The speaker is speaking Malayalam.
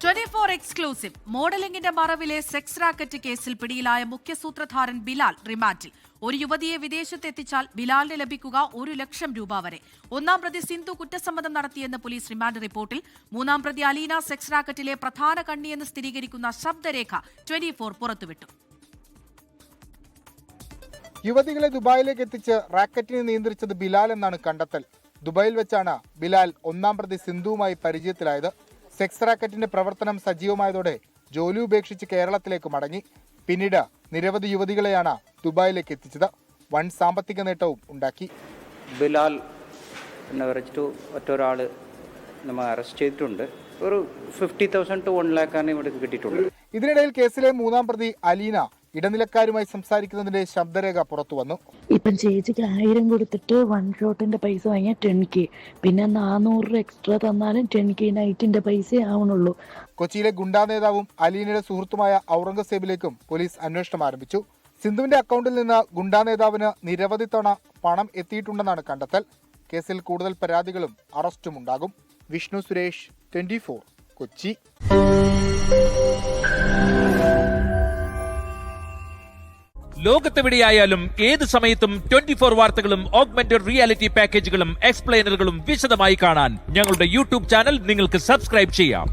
24 എക്സ്ക്ലൂസീവ് മോഡലിംഗിന്റെ മറവിലെ സെക്സ് റാക്കറ്റ് കേസിൽ പിടിയിലായ മുഖ്യസൂത്രധാരൻ ബിലാൽ റിമാൻഡിൽ. ഒരു യുവതിയെ വിദേശത്തെത്തിച്ചാൽ ബിലാലിന് ലഭിക്കുക 1 ലക്ഷം രൂപ വരെ. ഒന്നാം പ്രതി സിന്ധു കുറ്റസമ്മതം നടത്തിയെന്ന് പോലീസ് റിമാൻഡ് റിപ്പോർട്ടിൽ. മൂന്നാം പ്രതി അലീന സെക്സ് റാക്കറ്റിലെ പ്രധാന കണ്ണിയെന്ന് സ്ഥിരീകരിക്കുന്ന ശബ്ദരേഖ 24 പുറത്തുവിട്ടു. യുവതികളെ ദുബായിലേക്ക് എത്തിച്ച് റാക്കറ്റിനെ നിയന്ത്രിച്ചത് ബിലാൽ എന്നാണ് കണ്ടെത്തൽ. ദുബായിൽ വെച്ചാണ് ബിലാൽ ഒന്നാം പ്രതി സിന്ധുവുമായി പരിചയത്തിലായത്. സെക്സ് റാക്കറ്റിന്റെ പ്രവർത്തനം സജീവമായതോടെ ജോലി ഉപേക്ഷിച്ച് കേരളത്തിലേക്ക് മടങ്ങി. പിന്നീട് നിരവധി യുവതികളെയാണ് ദുബായിലേക്ക് എത്തിച്ചത്. വൻ സാമ്പത്തിക നേട്ടവും ഉണ്ടാക്കി. ബിലാൽ എന്ന് പറഞ്ഞിട്ട് ഒറ്റൊരാൾ നമ്മൾ അറസ്റ്റ് ചെയ്തിട്ടുണ്ട്. ഒരു 50,000 to 1 lakh ഇവിടെ കിട്ടിയിട്ടുണ്ട്. ഇതിനിടയിൽ കേസിലെ മൂന്നാം പ്രതി അലീന ഇടനിലക്കാരുമായി സംസാരിക്കുന്നതിന്റെ ശബ്ദരേഖ പുറത്തു വന്നു. ഇപ്പം ചേച്ചിക്ക് 1000 കൊടുത്തിട്ട് 1 ഷോട്ടിന്റെ പൈസ വാങ്ങിയാൽ 10K, പിന്നെ 400 എക്സ്ട്രാ തന്നാലും 10K നൈറ്റിന്റെ പൈസ ആവണുള്ളൂ. കൊച്ചിയിലെ ഗുണ്ടാ നേതാവും അലീനയുടെ സുഹൃത്തുമായ ഔറംഗസേബിലേക്കും പോലീസ് അന്വേഷണം ആരംഭിച്ചു. സിന്ധുവിന്റെ അക്കൗണ്ടിൽ നിന്ന് ഗുണ്ടാ നേതാവിന് നിരവധി തവണ പണം എത്തിയിട്ടുണ്ടെന്നാണ് കണ്ടെത്തൽ. കേസിൽ കൂടുതൽ പരാതികളും അറസ്റ്റും ഉണ്ടാകും. വിഷ്ണു സുരേഷ്, 24 കൊച്ചി. ലോകത്തെവിടെയായാലും ഏത് സമയത്തും 24 വാർത്തകളും ഓഗ്മെന്റഡ് റിയാലിറ്റി പാക്കേജുകളും എക്സ്പ്ലെയിനറുകളും വിശദമായി കാണാൻ ഞങ്ങളുടെ യൂട്യൂബ് ചാനൽ നിങ്ങൾക്ക് സബ്സ്ക്രൈബ് ചെയ്യാം.